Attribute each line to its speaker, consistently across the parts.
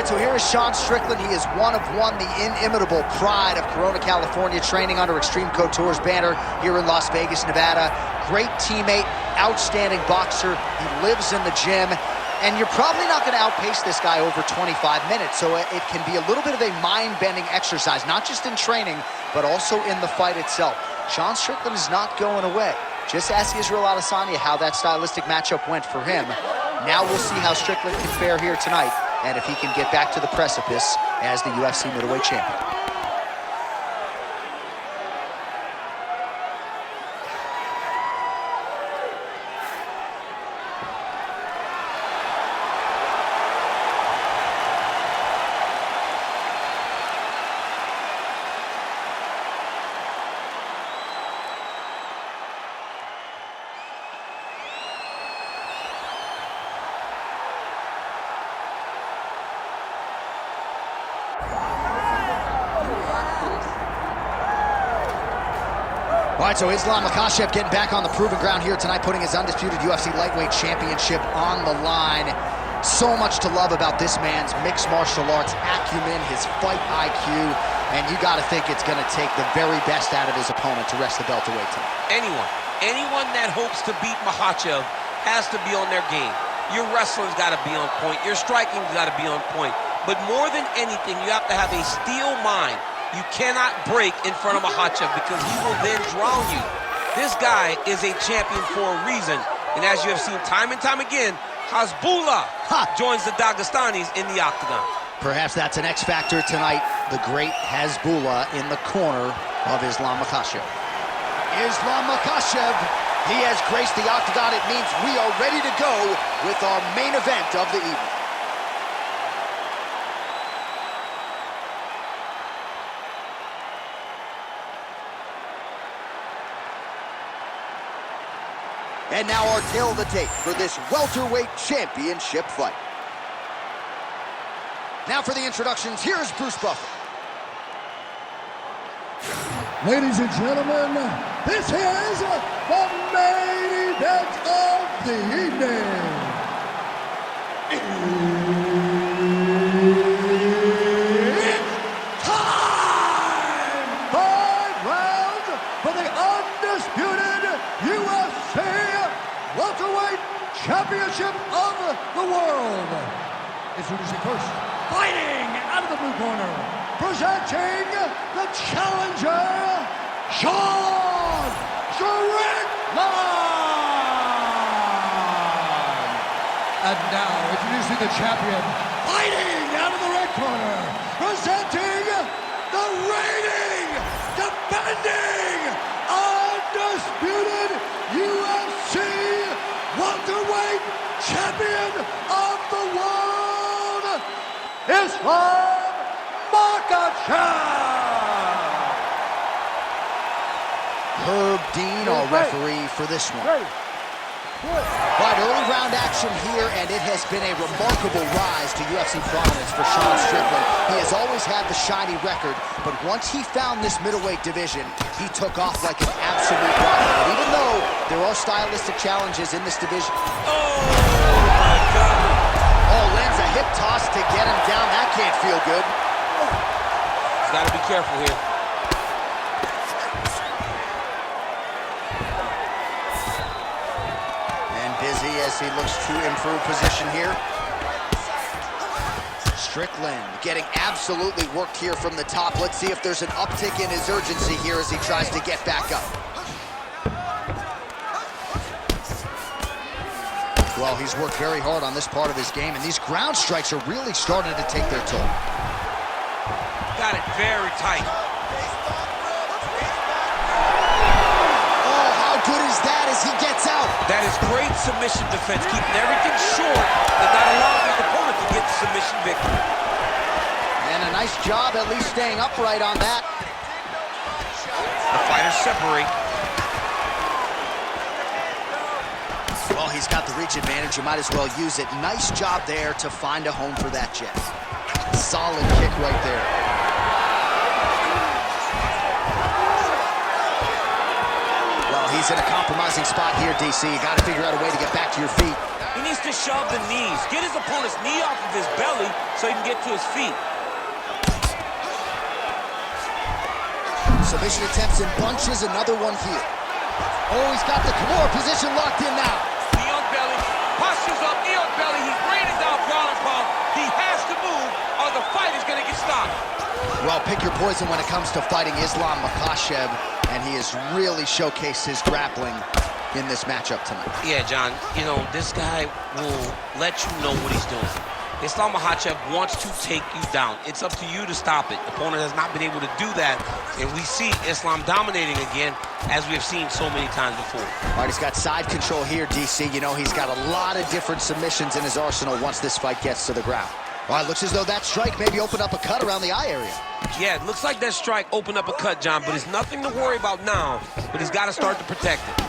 Speaker 1: right, so here is Sean Strickland. He is one of one, the inimitable pride of Corona, California, training under Extreme Couture's banner here in Las Vegas, Nevada. Great teammate, outstanding boxer. He lives in the gym. And you're probably not going to outpace this guy over 25 minutes, so it can be a little bit of a mind-bending exercise, not just in training, but also in the fight itself. Sean Strickland is not going away. Just ask Israel Adesanya how that stylistic matchup went for him. Now we'll see how Strickland can fare here tonight, and if he can get back to the precipice as the UFC middleweight champion. All right, so Islam Makhachev getting back on the proven ground here tonight, putting his undisputed UFC lightweight championship on the line. So much to love about this man's mixed martial arts acumen, his fight IQ, and you got to think it's going to take the very best out of his opponent to wrest the belt away tonight. Anyone that hopes to beat Makhachev has to be on their game. Your wrestling's got to be on point. Your striking's got to be on point. But more than anything, you have to have a steel mind. You cannot break in front of Makhachev because he will then drown you. This guy is a champion for a reason. And as you have seen time and time again, Hasbullah joins the Dagestanis in the octagon. Perhaps that's an X factor tonight. The great Hasbullah in the corner of Islam Makhachev. Islam Makhachev, he has graced the octagon. It means we are ready to go with our main event of the evening. And now our tale of the tape for this welterweight championship fight. Now for the introductions, here's Bruce Buffer.
Speaker 2: Ladies and gentlemen, this is the main event of the evening. It's time! 5 rounds for the undisputed UFC welterweight championship of the world. Introducing first, fighting out of the blue corner, presenting the challenger, Sean Strickland. And now, introducing the champion, fighting out of the red corner, presenting the reigning, defending, undisputed UFC welterweight champion of the world, Islam Makhachev.
Speaker 1: Herb Dean, our referee for this one. Right, early round action here, and it has been a remarkable rise to UFC prominence for Sean Strickland. He has always had the shiny record, but once he found this middleweight division, he took off like an absolute rocket. And even though there are stylistic challenges in this division.
Speaker 3: Oh, my God.
Speaker 1: Oh, lands a hip toss to get him down. That can't feel good.
Speaker 3: He's got to be careful here.
Speaker 1: Busy as he looks to improve position here. Strickland getting absolutely worked here from the top. Let's see if there's an uptick in his urgency here as he tries to get back up. Well, he's worked very hard on this part of his game, and these ground strikes are really starting to take their toll.
Speaker 3: Got it very tight.
Speaker 1: Good as that as he gets out.
Speaker 3: That is great submission defense, keeping everything short and not allowing his opponent to get the submission victory.
Speaker 1: And a nice job at least staying upright on that.
Speaker 3: The fighters separate.
Speaker 1: Well, he's got the reach advantage. You might as well use it. Nice job there to find a home for that jab. Solid kick right there. He's in a compromising spot here, DC. You got to figure out a way to get back to your feet.
Speaker 3: He needs to shove the knees. Get his opponent's knee off of his belly so he can get to his feet.
Speaker 1: Submission attempts in bunches, another one here. Oh, he's got the Kimura position locked in now.
Speaker 3: Knee on belly, postures up, knee on belly. He's raining down ground and pound. He has to move or the fight is going to get stopped.
Speaker 1: Well, pick your poison when it comes to fighting Islam Makhachev, and he has really showcased his grappling in this matchup tonight.
Speaker 3: Yeah, John, you know, this guy will let you know what he's doing. Islam Makhachev wants to take you down. It's up to you to stop it. The opponent has not been able to do that, and we see Islam dominating again, as we have seen so many times before.
Speaker 1: All right, he's got side control here, DC. You know, he's got a lot of different submissions in his arsenal once this fight gets to the ground. All right, looks as though that strike maybe opened up a cut around the eye area.
Speaker 3: Yeah, it looks like that strike opened up a cut, John, but it's nothing to worry about now, but he's got to start to protect it.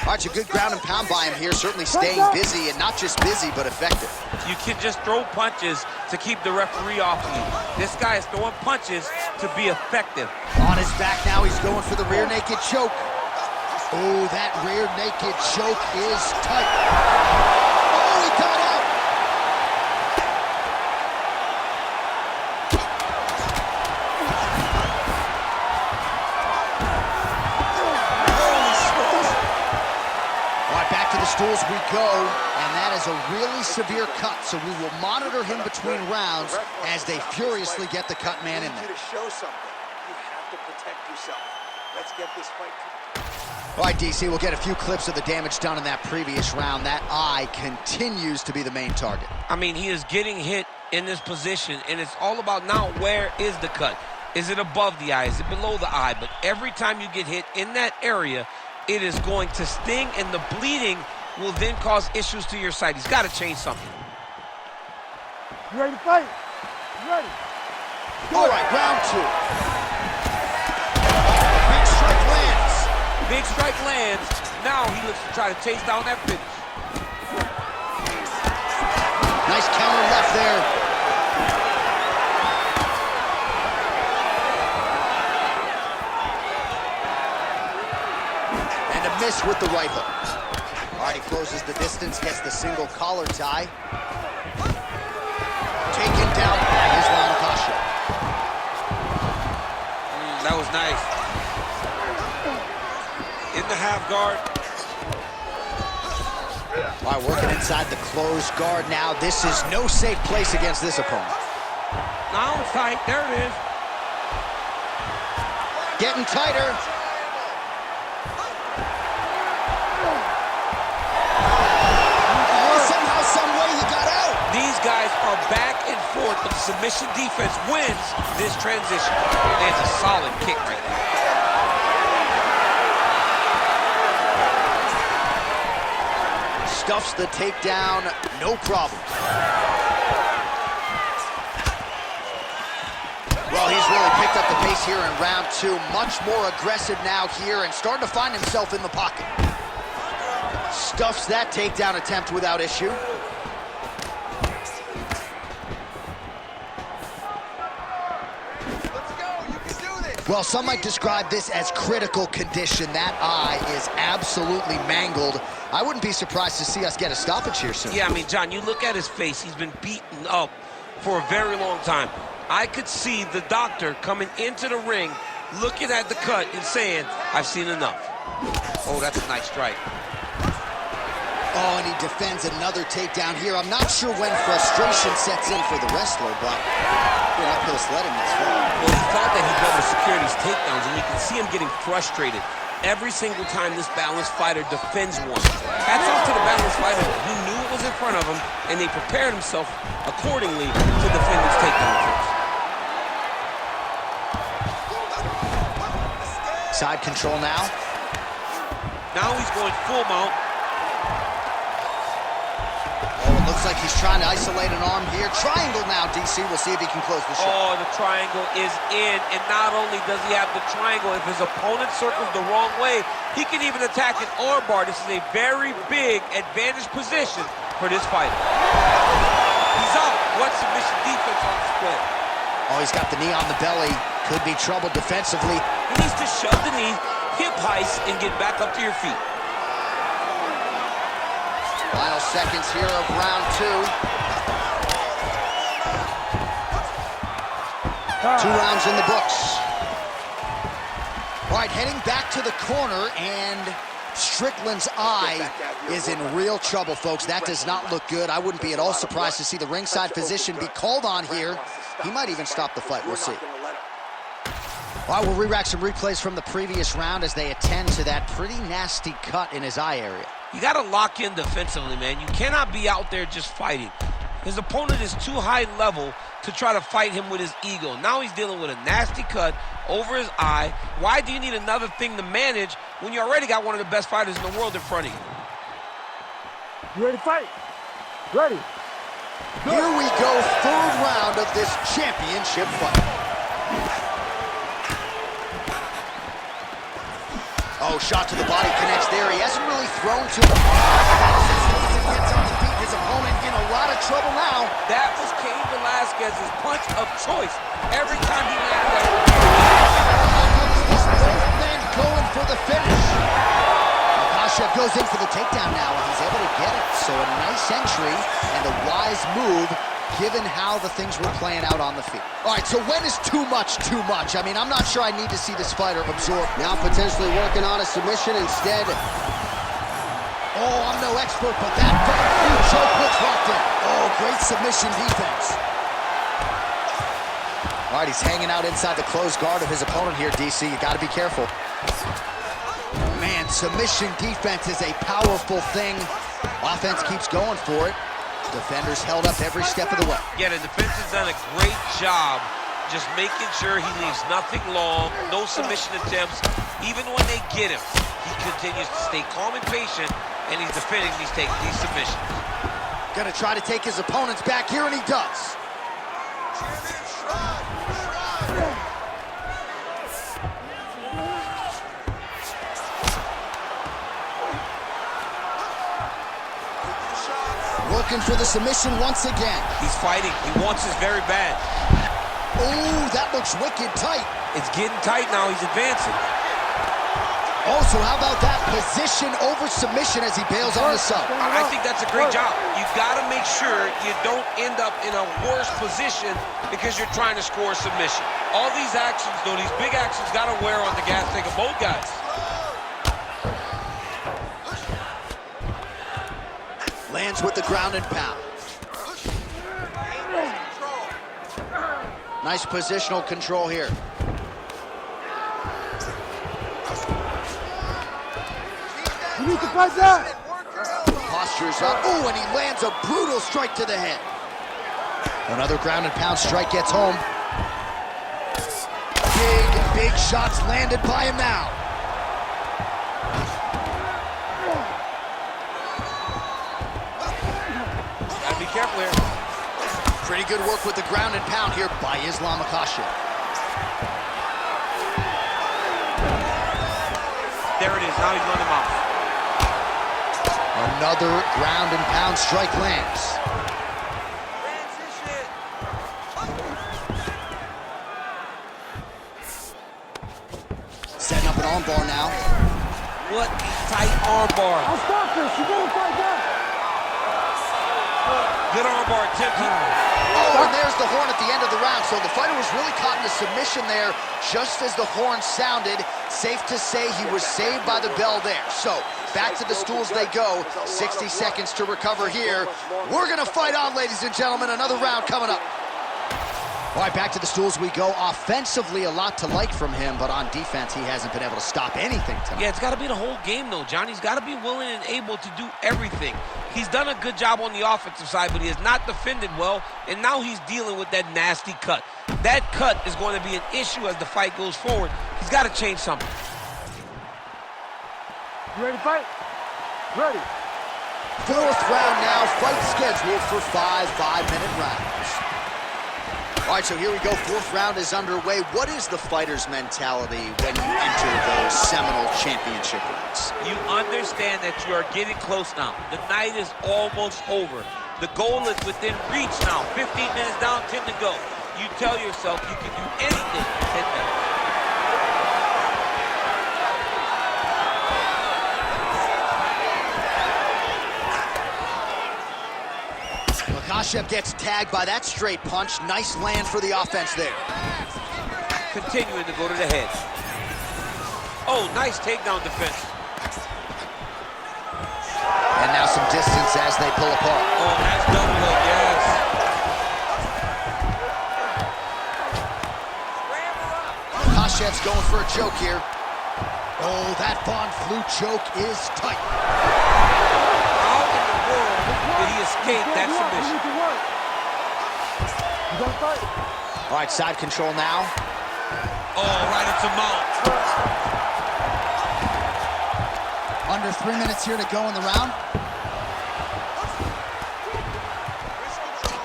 Speaker 1: All right, a good ground and pound by him here, certainly staying busy, and not just busy, but effective.
Speaker 3: You can just throw punches to keep the referee off of you. This guy is throwing punches to be effective.
Speaker 1: On his back now, he's going for the rear naked choke. Oh, that rear naked choke is tight. Oh, he got out. Holy smokes. All right, back to the stools we go, and that is a really severe cut, so we will monitor him between rounds as they furiously get the cut man in there.
Speaker 4: To show something, you have to protect yourself. Let's get this fight.
Speaker 1: All right, DC, we'll get a few clips of the damage done in that previous round. That eye continues to be the main target.
Speaker 3: I mean, he is getting hit in this position, and it's all about now where is the cut? Is it above the eye? Is it below the eye? But every time you get hit in that area, it is going to sting, and the bleeding will then cause issues to your sight. He's got to change something.
Speaker 2: You ready to fight? You ready?
Speaker 1: All right, round two. Big strike lands.
Speaker 3: Big strike lands. Now he looks to try to chase down that finish.
Speaker 1: Nice counter left there. And a miss with the right hook. All right, he closes the distance, gets the single collar tie. Taken down by Islam Makhachev.
Speaker 3: That was nice. In the half guard.
Speaker 1: All right, working inside the closed guard now. This is no safe place against this opponent.
Speaker 3: Now it's tight. There it is.
Speaker 1: Getting tighter. Oh, somehow, some way he got out.
Speaker 3: These guys are back and forth, but the submission defense wins this transition. There's a solid kick right there.
Speaker 1: Stuffs the takedown, no problem. Well, he's really picked up the pace here in round two. Much more aggressive now here and starting to find himself in the pocket. Stuffs that takedown attempt without issue. Well, some might describe this as critical condition. That eye is absolutely mangled. I wouldn't be surprised to see us get a stoppage here soon.
Speaker 3: Yeah, I mean, John, you look at his face. He's been beaten up for a very long time. I could see the doctor coming into the ring, looking at the cut and saying, I've seen enough. Oh, that's a nice strike.
Speaker 1: Oh, and he defends another takedown here. I'm not sure when frustration sets in for the wrestler, but you're not going to let him this far.
Speaker 3: Well, he thought that he'd be able to secure these takedowns, and you can see him getting frustrated every single time this balanced fighter defends one. Hats off to the balanced fighter. He knew it was in front of him, and they prepared himself accordingly to defend his takedown attempts.
Speaker 1: Side control now.
Speaker 3: Now he's going full mount.
Speaker 1: Oh, it looks like he's trying to isolate an arm here. Triangle now, DC. We'll see if he can close the shot.
Speaker 3: Oh, the triangle is in, and not only does he have the triangle, if his opponent circles the wrong way, he can even attack an arm bar. This is a very big advantage position for this fighter. He's out. What submission defense on display?
Speaker 1: Oh, he's got the knee on the belly. Could be trouble defensively.
Speaker 3: He needs to shove the knee, hip heist, and get back up to your feet.
Speaker 1: Final seconds here of round 2. 2 rounds in the books. All right, heading back to the corner, and Strickland's eye is in real trouble, folks. That does not look good. I wouldn't be at all surprised to see the ringside physician be called on here. He might even stop the fight. We'll see. All right, we'll re-rack some replays from the previous round as they attend to that pretty nasty cut in his eye area.
Speaker 3: You got to lock in defensively, man. You cannot be out there just fighting. His opponent is too high level to try to fight him with his ego. Now he's dealing with a nasty cut over his eye. Why do you need another thing to manage when you already got one of the best fighters in the world in front of you?
Speaker 5: You ready to fight? Ready.
Speaker 1: Here we go, 3rd round of this championship fight. Oh, shot to the body connects there. He hasn't really thrown to the gets up to beat his opponent in a lot of trouble now.
Speaker 3: That was Cain Velasquez's punch of choice. Every time he landed
Speaker 1: Both men going for the finish. Makhachev goes in for the takedown now, and he's able to get it. So a nice entry and a wise move, given how the things were playing out on the feet. All right, so when is too much too much? I mean, I'm not sure I need to see this fighter absorb. Now potentially working on a submission instead. Oh, I'm no expert, but that choke looks locked in. Oh, great submission defense. All right, he's hanging out inside the closed guard of his opponent here, DC. You got to be careful. Man, submission defense is a powerful thing. Offense keeps going for it. Defenders held up every step of the way.
Speaker 3: Yeah, the defense has done a great job just making sure he leaves nothing long, no submission attempts. Even when they get him, he continues to stay calm and patient, and he's defending these submissions.
Speaker 1: Gonna try to take his opponents back here, and he does. Looking for the submission once again.
Speaker 3: He's fighting. He wants this very bad.
Speaker 1: Oh, that looks wicked tight.
Speaker 3: It's getting tight now. He's advancing.
Speaker 1: Also, how about that position over submission as he bails on the sub?
Speaker 3: I think that's a great job. You got to make sure you don't end up in a worse position because you're trying to score a submission. All these actions, though, these big actions, got to wear on the gas tank of both guys.
Speaker 1: Lands with the ground and pound. Nice positional control here.
Speaker 5: You need to fight that.
Speaker 1: Postures up. Oh, and he lands a brutal strike to the head. Another ground and pound strike gets home. Big shots landed by him now.
Speaker 3: Gotta be careful here.
Speaker 1: Pretty good work with the ground and pound here by Islam Makhachev.
Speaker 3: There it is. Now he's running him off.
Speaker 1: Another ground and pound strike lands. Setting up an armbar now.
Speaker 3: What a tight armbar.
Speaker 5: I'll stop this. You gotta fight that.
Speaker 3: Good armbar attempt.
Speaker 1: Oh, and there's the horn at the end of the round. So the fighter was really caught in a submission there just as the horn sounded. Safe to say he was saved by the bell there. So back to the stools they go. 60 seconds to recover here. We're going to fight on, ladies and gentlemen. Another round coming up. All right, back to the stools we go. Offensively, a lot to like from him, but on defense, he hasn't been able to stop anything tonight.
Speaker 3: Yeah, it's got to be the whole game, though, John. He's got to be willing and able to do everything. He's done a good job on the offensive side, but he has not defended well, and now he's dealing with that nasty cut. That cut is going to be an issue as the fight goes forward. He's got to change something.
Speaker 5: You ready to fight? Ready.
Speaker 1: 4th round now, fight scheduled for 5 5-minute rounds. All right, so here we go. 4th round is underway. What is the fighter's mentality when you enter those seminal championship rounds?
Speaker 3: You understand that you are getting close now. The night is almost over. The goal is within reach now. 15 minutes down, 10 to go. you tell yourself you can do anything in 10 minutes.
Speaker 1: Makhachev gets tagged by that straight punch. Nice land for the offense there.
Speaker 3: Continuing to go to the head. Oh, nice takedown defense.
Speaker 1: And now some distance as they pull apart.
Speaker 3: Oh, nice double hook, yes.
Speaker 1: Makhachev's going for a choke here. Oh, that Von Flue choke is tight.
Speaker 3: How in the world did he escape that submission?
Speaker 1: All right, side control now.
Speaker 3: Oh, right into mount.
Speaker 1: Under 3 minutes here to go in the round.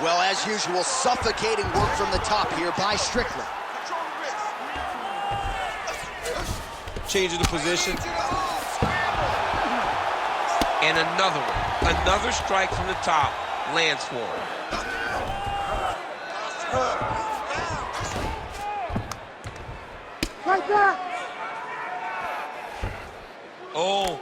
Speaker 1: Well, as usual, suffocating work from the top here by Strickland.
Speaker 3: Changing the position. And another one. Another strike from the top lands for him.
Speaker 5: Right there.
Speaker 3: Oh.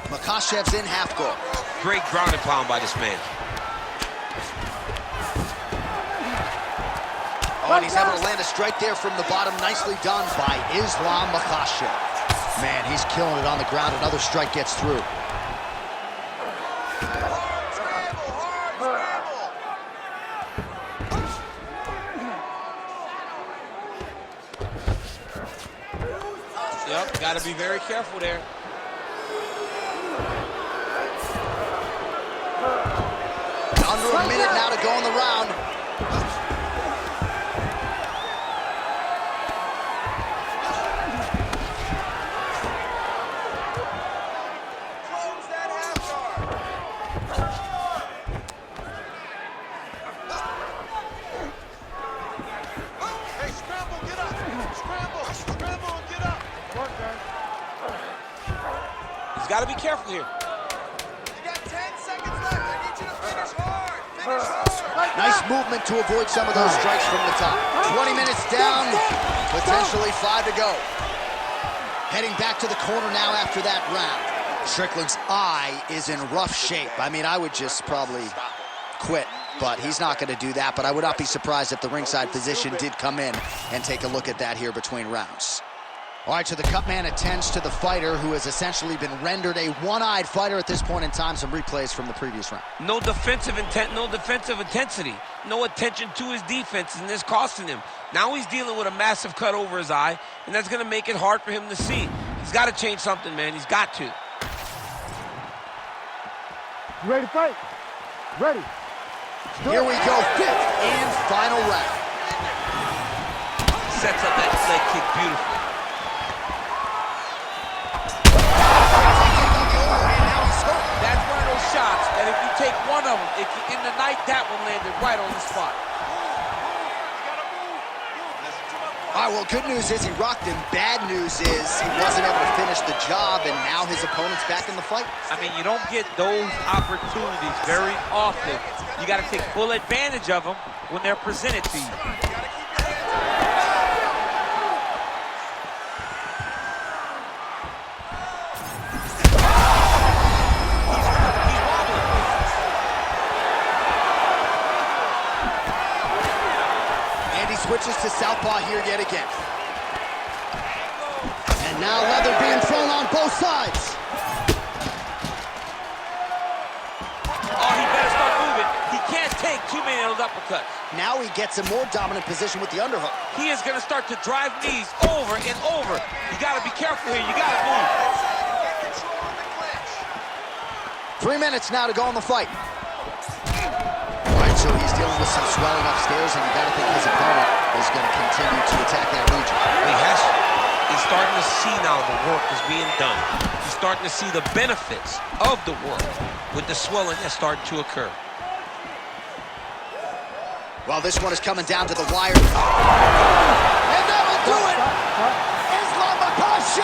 Speaker 1: Makhachev's in half guard.
Speaker 3: Great ground and pound by this man.
Speaker 1: Oh, and he's able to land a strike there from the bottom. Nicely done by Islam Makhachev. Man, he's killing it on the ground. Another strike gets through.
Speaker 3: Yep, got to be very careful there.
Speaker 1: Under a minute now to go in the round.
Speaker 4: Close that half guard. Hey, scramble, get up. Scramble and get up.
Speaker 3: He's got to be careful here.
Speaker 4: You got 10 seconds left. I need you to finish hard. Finish hard.
Speaker 1: Nice movement to avoid some of those strikes from the top. 20 minutes down, potentially 5 to go. Heading back to the corner now after that round. Strickland's eye is in rough shape. I mean, I would just probably quit, but he's not going to do that. But I would not be surprised if the ringside physician did come in and take a look at that here between rounds. All right, so the cut man attends to the fighter who has essentially been rendered a one-eyed fighter at this point in time. Some replays from the previous round.
Speaker 3: No defensive intent, no defensive intensity. No attention to his defense, and this costing him. Now he's dealing with a massive cut over his eye, and that's going to make it hard for him to see. He's got to change something, man. He's got to.
Speaker 5: You ready to fight? Ready.
Speaker 1: Here we go, 5th and final round.
Speaker 3: Sets up that leg kick beautifully. That's one of those shots that if you take one of them, if you in the night, that one landed right on the spot.
Speaker 1: All right, well, good news is he rocked him. Bad news is he wasn't able to finish the job, and now his opponent's back in the fight.
Speaker 6: I mean, you don't get those opportunities very often. You got to take full advantage of them when they're presented to you.
Speaker 1: Switches to southpaw here yet again. And now leather being thrown on both sides.
Speaker 3: Oh, he better start moving. He can't take too many of those uppercuts.
Speaker 1: Now he gets a more dominant position with the underhook.
Speaker 3: He is going to start to drive knees over and over. You got to be careful here. You got to move.
Speaker 1: 3 minutes now to go in the fight. So he's dealing with some swelling upstairs, and you got to think his opponent is going to continue to attack that region.
Speaker 3: He's starting to see now the work is being done. He's starting to see the benefits of the work with the swelling that's starting to occur.
Speaker 1: Well, this one is coming down to the wire. And that'll do it! Islam Makhachev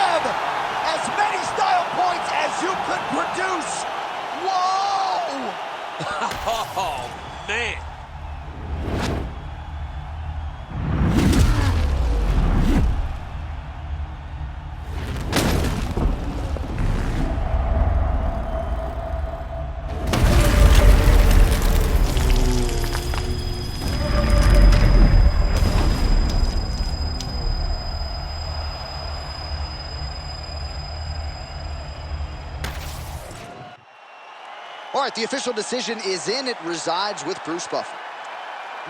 Speaker 1: All right, the official decision is in. It resides with Bruce Buffer.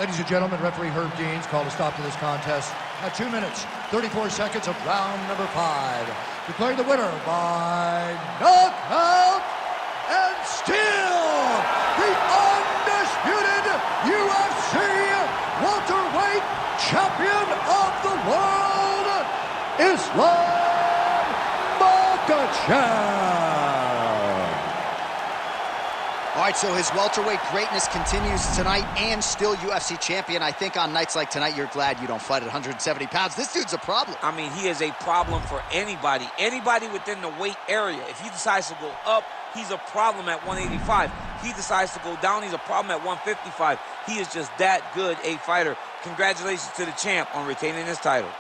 Speaker 2: Ladies and gentlemen, referee Herb Deans called a stop to this contest at 2 minutes, 34 seconds of round number 5. Declaring the winner by knockout and still the undisputed UFC welterweight champion of the world, Islam Makhachev.
Speaker 1: All right, so his welterweight greatness continues tonight, and still UFC champion. I think on nights like tonight, you're glad you don't fight at 170 pounds. This dude's a problem.
Speaker 6: I mean, he is a problem for anybody. Anybody within the weight area. If he decides to go up, he's a problem at 185. He decides to go down, he's a problem at 155. He is just that good a fighter. Congratulations to the champ on retaining his title.